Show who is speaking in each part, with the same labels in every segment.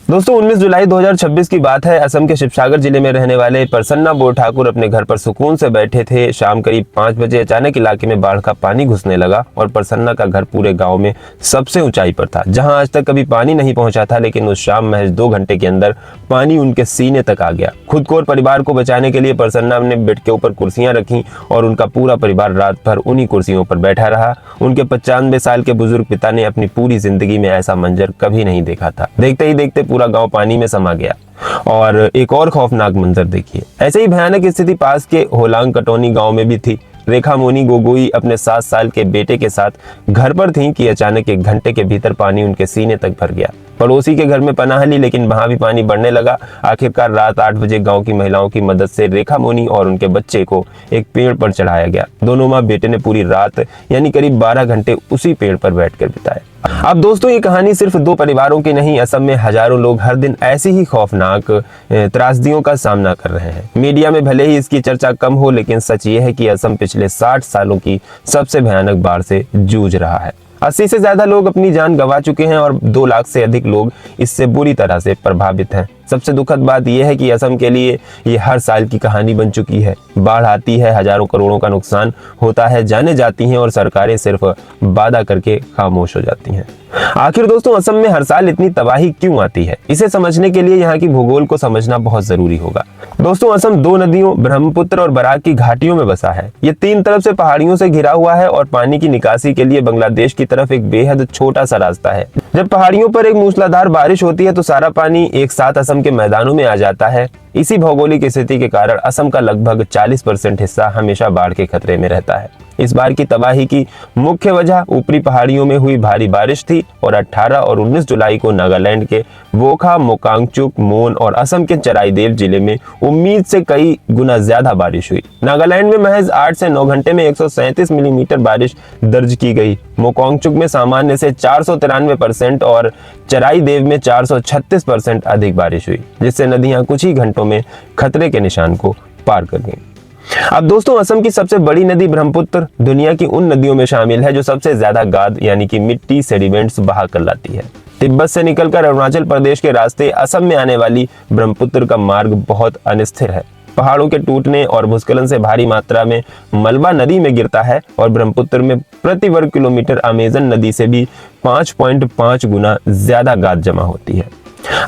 Speaker 1: दोस्तों 19 जुलाई 2026 की बात है। असम के शिवसागर जिले में रहने वाले प्रसन्ना बोरठाकुर अपने घर पर सुकून से बैठे थे। शाम करीब 5 बजे अचानक इलाके में बाढ़ का पानी घुसने लगा और प्रसन्ना का घर पूरे गांव में सबसे ऊंचाई पर था, जहां आज तक कभी पानी नहीं पहुंचा था। लेकिन उस शाम महज 2 घंटे के अंदर पानी उनके सीने तक आ गया। खुद को और परिवार को बचाने के लिए प्रसन्ना ने बेड के ऊपर कुर्सियां रखी और उनका पूरा परिवार रात भर उन्हीं कुर्सियों पर बैठा रहा। उनके 95 साल के बुजुर्ग पिता ने अपनी पूरी जिंदगी में ऐसा मंजर कभी नहीं देखा था। देखते ही देखते पूरा गांव पानी में समा गया। और एक और खौफनाक मंजर देखिए। ऐसे ही भयानक स्थिति पास के होलांग कटोनी गांव में भी थी। रेखा मोनी गोगोई अपने 7 साल के बेटे के साथ घर पर थीं कि अचानक 1 घंटे के भीतर पानी उनके सीने तक भर गया। पड़ोसी के घर में पनाह ली, लेकिन वहां भी पानी बढ़ने लगा। आखिरकार रात 8 बजे गांव की महिलाओं की मदद से रेखा मोनी और उनके बच्चे को एक पेड़ पर चढ़ाया गया। दोनों माँ बेटे ने पूरी रात यानी करीब 12 घंटे उसी पेड़ पर बैठकर बिताए। अब दोस्तों ये कहानी सिर्फ 2 परिवारों की नहीं, असम में हजारों लोग हर दिन ऐसी ही खौफनाक त्रासदियों का सामना कर रहे हैं। मीडिया में भले ही इसकी चर्चा कम हो, लेकिन सच ये है कि असम पिछले 60 सालों की सबसे भयानक बाढ़ से जूझ रहा है। 80 से ज्यादा लोग अपनी जान गंवा चुके हैं और 2 लाख से अधिक लोग इससे बुरी तरह से प्रभावित हैं। सबसे दुखद बात यह है कि असम के लिए ये हर साल की कहानी बन चुकी है। बाढ़ आती है, हजारों करोड़ों का नुकसान होता है, जाने जाती हैं और सरकारें सिर्फ वादा करके खामोश हो जाती हैं। आखिर दोस्तों असम में हर साल इतनी तबाही क्यों आती है? इसे समझने के लिए यहाँ की भूगोल को समझना बहुत जरूरी होगा। दोस्तों असम 2 नदियों ब्रह्मपुत्र और बराक की घाटियों में बसा है। ये 3 तरफ से पहाड़ियों से घिरा हुआ है और पानी की निकासी के लिए बांग्लादेश की तरफ एक बेहद छोटा सा रास्ता है। जब पहाड़ियों पर एक मूसलाधार बारिश होती है तो सारा पानी एक साथ असम के मैदानों में आ जाता है। इसी भौगोलिक स्थिति के कारण असम का लगभग 40% हिस्सा हमेशा बाढ़ के खतरे में रहता है। इस बार की तबाही की मुख्य वजह ऊपरी पहाड़ियों में हुई भारी बारिश थी और 18 और 19 जुलाई को नागालैंड के वोखा, मोकांगचुक, मोन और असम के चराईदेव जिले में उम्मीद से कई गुना ज्यादा बारिश हुई। नागालैंड में महज 8 से 9 घंटे में 137 मिलीमीटर बारिश दर्ज की गई। मोकांगचुक में सामान्य से 493% और चराईदेव में 436% अधिक बारिश हुई, जिससे नदियां कुछ ही घंटों में खतरे के निशान को पार कर गईं। अब दोस्तों असम की सबसे बड़ी नदी ब्रह्मपुत्र दुनिया की उन नदियों में शामिल है जो सबसे ज्यादा गाद यानी कि मिट्टी सेडिमेंट्स बहा कर लाती है। तिब्बत से निकलकर अरुणाचल प्रदेश के रास्ते असम में आने वाली ब्रह्मपुत्र का मार्ग बहुत अनिस्थिर है। पहाड़ों के टूटने और भूस्खलन से भारी मात्रा में मलबा नदी में गिरता है और ब्रह्मपुत्र में प्रति वर्ग किलोमीटर अमेजन नदी से भी 5.5 गुना ज्यादा गाद जमा होती है।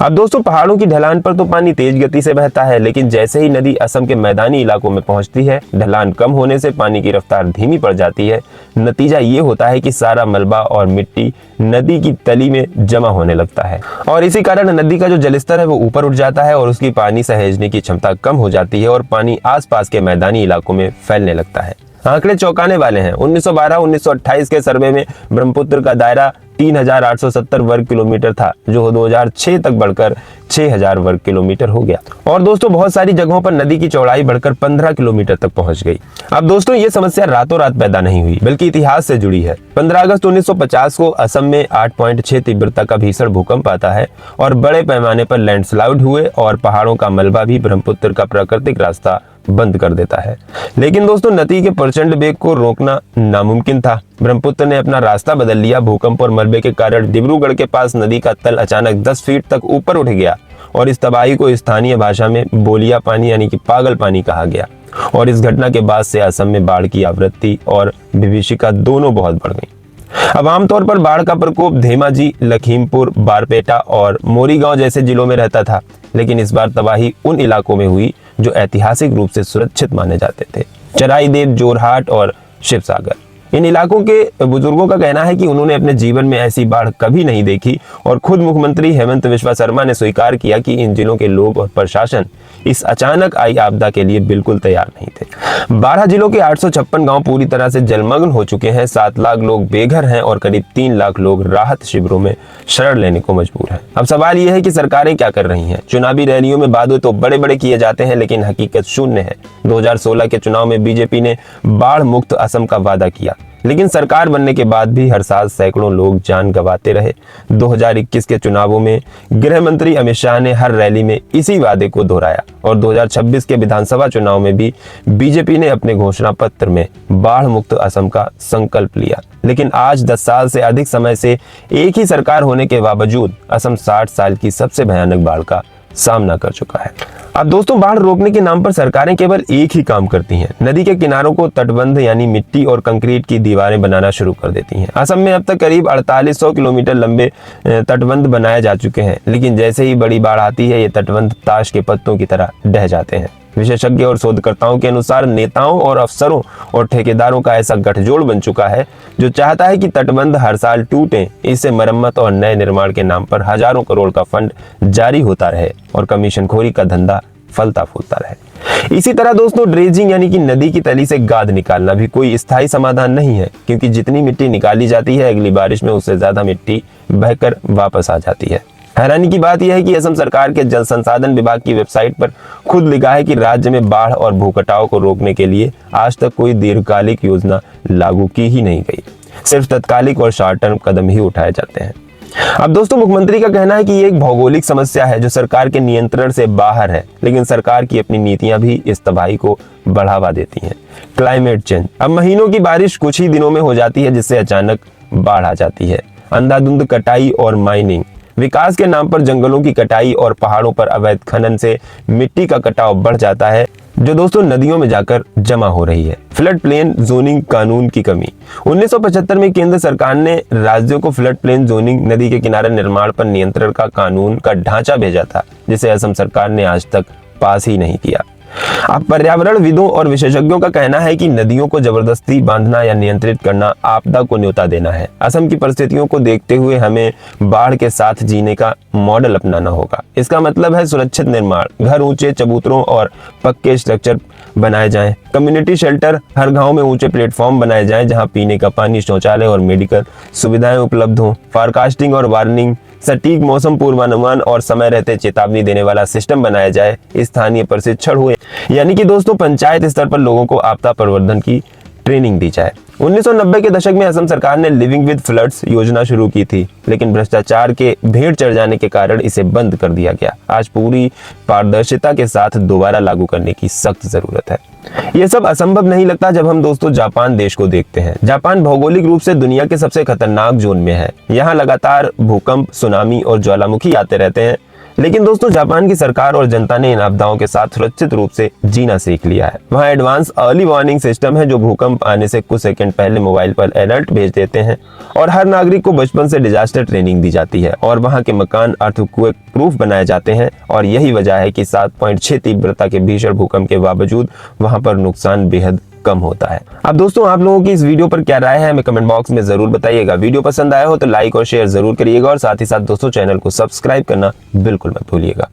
Speaker 1: अब दोस्तों पहाड़ों की ढलान पर तो पानी तेज गति से बहता है, लेकिन जैसे ही नदी असम के मैदानी इलाकों में पहुंचती है, ढलान कम होने से पानी की रफ्तार धीमी पड़ जाती है। नतीजा ये होता है कि सारा मलबा और मिट्टी नदी की तली में जमा होने लगता है और इसी कारण नदी का जो जलस्तर है वो ऊपर उठ जाता है और उसकी पानी सहेजने की क्षमता कम हो जाती है और पानी आसपास के मैदानी इलाकों में फैलने लगता है। आंकड़े चौंकाने वाले हैं। 1912-1928 के सर्वे में ब्रह्मपुत्र का दायरा 3870 वर्ग किलोमीटर था, जो 2006 तक बढ़कर 6000 वर्ग किलोमीटर हो गया। और दोस्तों बहुत सारी जगहों पर नदी की चौड़ाई बढ़कर 15 किलोमीटर तक पहुंच गई। अब दोस्तों ये समस्या रातों रात पैदा नहीं हुई, बल्कि इतिहास से जुड़ी है। 15 अगस्त 1950 को असम में 8.6 तीव्रता का भीषण भूकंप आता है और बड़े पैमाने पर लैंडस्लाइड हुए और पहाड़ों का मलबा भी ब्रह्मपुत्र का प्राकृतिक रास्ता बंद कर देता है। लेकिन दोस्तों नदी के प्रचंड वेग को रोकना नामुमकिन था। ब्रह्मपुत्र ने अपना रास्ता बदल लिया। भूकंप और मलबे के कारण डिब्रूगढ़ के पास नदी का तल अचानक 10 फीट तक ऊपर उठ गया और इस तबाही को स्थानीय भाषा में बोलिया पानी यानी कि पागल पानी कहा गया। और इस घटना के बाद से असम में बाढ़ की आवृत्ति और विभीषिका दोनों बहुत बढ़ गई। अब आमतौर पर बाढ़ का प्रकोप धेमाजी, लखीमपुर, बारपेटा और मोरीगांव जैसे जिलों में रहता था, लेकिन इस बार तबाही उन इलाकों में हुई जो ऐतिहासिक रूप से सुरक्षित माने जाते थे। चराईदेव, जोरहाट और शिवसागर। इन इलाकों के बुजुर्गों का कहना है कि उन्होंने अपने जीवन में ऐसी बाढ़ कभी नहीं देखी और खुद मुख्यमंत्री हेमंत बिस्वा शर्मा ने स्वीकार किया कि इन जिलों के लोग और प्रशासन इस अचानक आई आपदा के लिए बिल्कुल तैयार नहीं थे। 12 जिलों के 856 गांव पूरी तरह से जलमग्न हो चुके हैं। 7 लाख लोग बेघर हैं और करीब 3 लाख लोग राहत शिविरों में शरण लेने को मजबूर हैं। अब सवाल यह है कि सरकारें क्या कर रही हैं? चुनावी रैलियों में वादे तो बड़े बड़े किए जाते हैं, लेकिन हकीकत शून्य है। 2016 के चुनाव में बीजेपी ने बाढ़ मुक्त असम का वादा किया, लेकिन सरकार बनने के बाद भी हर साल सैकड़ों लोग जान गंवाते रहे। 2021 के चुनावों में गृह मंत्री अमित शाह ने हर रैली में इसी वादे को दोहराया और 2026 के विधानसभा चुनाव में भी बीजेपी ने अपने घोषणा पत्र में बाढ़ मुक्त असम का संकल्प लिया। लेकिन आज 10 साल से अधिक समय से एक ही सरकार होने के बावजूद असम 60 साल की सबसे भयानक बाढ़ का सामना कर चुका है। अब दोस्तों, बाढ़ रोकने के नाम पर सरकारें केवल एक ही काम करती हैं, नदी के किनारों को तटबंध यानी मिट्टी और कंक्रीट की दीवारें बनाना शुरू कर देती हैं। असम में अब तक करीब 4800 किलोमीटर लंबे तटबंध बनाए जा चुके हैं, लेकिन जैसे ही बड़ी बाढ़ आती है ये तटबंध ताश के पत्तों की तरह ढह जाते हैं। विशेषज्ञ और शोधकर्ताओं के अनुसार नेताओं और अफसरों और ठेकेदारों का ऐसा गठजोड़ बन चुका है जो चाहता है कि तटबंध हर साल टूटे, इससे मरम्मत और नए निर्माण के नाम पर हजारों करोड़ का फंड जारी होता रहे और कमीशनखोरी का धंधा फलता फूलता रहे। इसी तरह दोस्तों, ड्रेजिंग यानी कि नदी की तली से गाद निकालना भी कोई स्थायी समाधान नहीं है, क्योंकि जितनी मिट्टी निकाली जाती है अगली बारिश में उससे ज्यादा मिट्टी बहकर वापस आ जाती है। हैरानी की बात यह है कि असम सरकार के जल संसाधन विभाग की वेबसाइट पर खुद लिखा है कि राज्य में बाढ़ और भूकटाव को रोकने के लिए आज तक कोई दीर्घकालिक योजना लागू की ही नहीं गई, सिर्फ तत्कालिक और शॉर्ट टर्म कदम ही उठाए जाते हैं। अब दोस्तों, मुख्यमंत्री का कहना है कि ये एक भौगोलिक समस्या है जो सरकार के नियंत्रण से बाहर है, लेकिन सरकार की अपनी नीतियां भी इस तबाही को बढ़ावा देती हैं। क्लाइमेट चेंज, अब महीनों की बारिश कुछ ही दिनों में हो जाती है जिससे अचानक बाढ़ आ जाती है। अंधाधुंध कटाई और माइनिंग, विकास के नाम पर जंगलों की कटाई और पहाड़ों पर अवैध खनन से मिट्टी का कटाव बढ़ जाता है, जो दोस्तों नदियों में जाकर जमा हो रही है। फ्लड प्लेन जोनिंग कानून की कमी, 1975 में केंद्र सरकार ने राज्यों को फ्लड प्लेन जोनिंग नदी के किनारे निर्माण पर नियंत्रण का कानून का ढांचा भेजा था, जिसे असम सरकार ने आज तक पास ही नहीं किया। अब पर्यावरणविदों और विशेषज्ञों का कहना है कि नदियों को जबरदस्ती बांधना या नियंत्रित करना आपदा को न्योता देना है। असम की परिस्थितियों को देखते हुए हमें बाढ़ के साथ जीने का मॉडल अपनाना होगा। इसका मतलब है सुरक्षित निर्माण, घर ऊंचे चबूतरों और पक्के स्ट्रक्चर बनाए जाएं, कम्युनिटी शेल्टर, हर गांव में ऊंचे प्लेटफॉर्म बनाए जाएं जहां पीने का पानी, शौचालय और मेडिकल सुविधाएं उपलब्ध हों, फॉरकास्टिंग और वार्निंग, सटीक मौसम पूर्वानुमान और समय रहते चेतावनी देने वाला सिस्टम बनाया जाए, स्थानीय प्रशिक्षण हुए, यानी कि दोस्तों पंचायत स्तर पर लोगों को आपदा प्रबंधन की ट्रेनिंग दी जाए। 1990 के दशक में असम सरकार ने लिविंग विद फ्लड्स योजना शुरू की थी, लेकिन भ्रष्टाचार के भेड़ चढ़ जाने के कारण इसे बंद कर दिया गया। आज पूरी पारदर्शिता के साथ दोबारा लागू करने की सख्त जरूरत है। यह सब असंभव नहीं लगता जब हम दोस्तों जापान देश को देखते हैं। जापान भौगोलिक रूप से दुनिया के सबसे खतरनाक जोन में है। यहाँ लगातार भूकंप, सुनामी और ज्वालामुखी आते रहते हैं, लेकिन दोस्तों जापान की सरकार और जनता ने इन आपदाओं के साथ सुरक्षित रूप से जीना सीख लिया है। वहाँ एडवांस अर्ली वार्निंग सिस्टम है जो भूकंप आने से कुछ सेकंड पहले मोबाइल पर अलर्ट भेज देते हैं और हर नागरिक को बचपन से डिजास्टर ट्रेनिंग दी जाती है और वहाँ के मकान अर्थक्वेक प्रूफ बनाए जाते हैं और यही वजह है कि 7.6 तीव्रता के भीषण भूकंप के बावजूद वहाँ पर नुकसान बेहद कम होता है। अब दोस्तों, आप लोगों की इस वीडियो पर क्या राय है हमें कमेंट बॉक्स में जरूर बताइएगा। वीडियो पसंद आया हो तो लाइक और शेयर जरूर करिएगा और साथ ही साथ दोस्तों चैनल को सब्सक्राइब करना बिल्कुल मत भूलिएगा।